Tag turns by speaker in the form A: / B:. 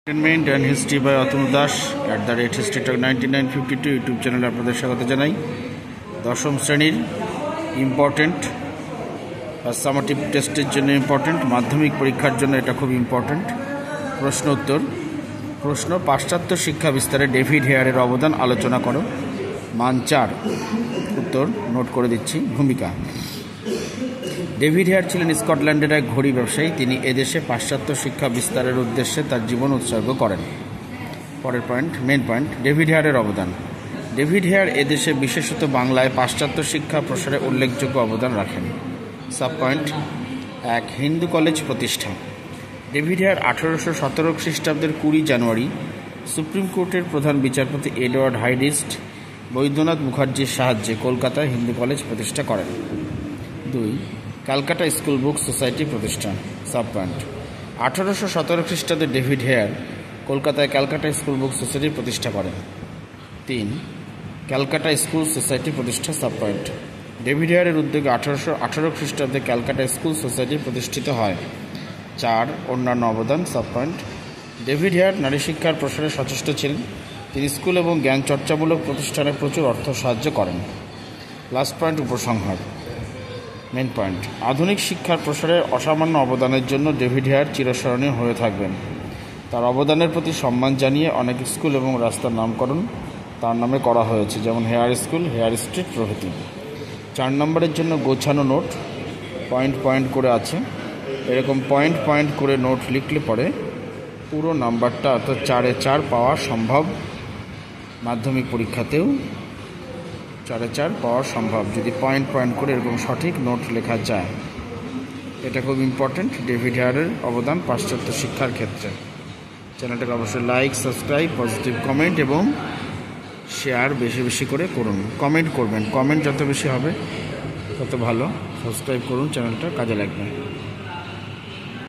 A: Entertainment and history by Atanu Das @historytalk 9952 YouTube চ্যানেলে আপনাদের স্বাগত জানাই। দশম শ্রেণীর ইম্পর্টেন্ট সামাটিভ টেস্টের জন্য ইম্পর্টেন্ট, মাধ্যমিক পরীক্ষার জন্য এটা খুব ইম্পর্টেন্ট। প্রশ্ন উত্তর। প্রশ্ন: পাশ্চাত্য শিক্ষা বিস্তারে ডেভিড হেয়ারের অবদান আলোচনা করো। মান 4। উত্তর নোট করে দিচ্ছি। ভূমিকা: ডেভিড হেয়ার ছিলেন স্কটল্যান্ডের এক ঘড়ি ব্যবসায়ী। তিনি এদেশে পাশ্চাত্য শিক্ষা বিস্তারের উদ্দেশ্যে তার জীবন উৎসর্গ করেন। পরের পয়েন্ট, মেন পয়েন্ট: ডেভিড হেয়ারের অবদান। ডেভিড হেয়ার এদেশে বিশেষত বাংলায় পাশ্চাত্য শিক্ষা প্রসারে উল্লেখযোগ্য অবদান রাখেন। সাব পয়েন্ট 1, হিন্দু কলেজ প্রতিষ্ঠা। ডেভিড হেয়ার 1817 খ্রিস্টাব্দের 20 জানুয়ারি সুপ্রিম কোর্টের প্রধান বিচারপতি এডওয়ার্ড হাইডিস্ট বৈদ্যনাথ মুখার্জির সাহায্যে কলকাতায় হিন্দু কলেজ প্রতিষ্ঠা করেন। 2, ক্যালকাটা স্কুল বুক সোসাইটি প্রতিষ্ঠা। সাব পয়েন্ট: 1817 খ্রিস্টাব্দে ডেভিড হেয়ার কলকাতায় ক্যালকাটা স্কুল বুক সোসাইটি প্রতিষ্ঠা করেন। 3, ক্যালকাটা স্কুল সোসাইটি প্রতিষ্ঠা। সাব পয়েন্ট: ডেভিড হেয়ারের উদ্যোগে 1818 খ্রিস্টাব্দে ক্যালকাটা স্কুল সোসাইটি প্রতিষ্ঠিত হয়। 4, অন্যান্য অবদান। সাব পয়েন্ট: ডেভিড হেয়ার নারী শিক্ষার প্রসারে সচেষ্ট ছিলেন। তিনি স্কুল এবং জ্ঞান চর্চামূলক প্রতিষ্ঠানে প্রচুর অর্থ সাহায্য করেন। লাস্ট পয়েন্ট, উপসংহার। মেন পয়েন্ট: আধুনিক শিক্ষার প্রসারে অসামান্য অবদানের জন্য ডেভিড হেয়ার চিরস্মরণীয় হয়ে থাকবেন। তার অবদানের প্রতি সম্মান জানিয়ে অনেক স্কুল এবং রাস্তার নামকরণ তার নামে করা হয়েছে, যেমন হেয়ার স্কুল, হেয়ার স্ট্রিট প্রভৃতি। 4 নম্বরের জন্য গোছানো নোট পয়েন্ট পয়েন্ট করে আছে। এরকম পয়েন্ট পয়েন্ট করে নোট লিখলে পরে পুরো নাম্বারটা অর্থাৎ 4-এ 4 পাওয়া সম্ভব। মাধ্যমিক পরীক্ষাতেও 4-এ 4 পাওয়া সম্ভব যদি পয়েন্ট পয়েন্ট করে এরকম সঠিক নোট লেখা যায়। এটা খুব ইম্পর্টেন্ট, ডেভিড হেয়ারের অবদান পাশ্চাত্য শিক্ষার ক্ষেত্রে। চ্যানেলটাকে অবশ্যই লাইক, সাবস্ক্রাইব, পজিটিভ কমেন্ট এবং শেয়ার বেশি বেশি করে করুন। কমেন্ট করবেন, কমেন্ট যত বেশি হবে তত ভালো। সাবস্ক্রাইব করুন, চ্যানেলটা কাজে লাগবে।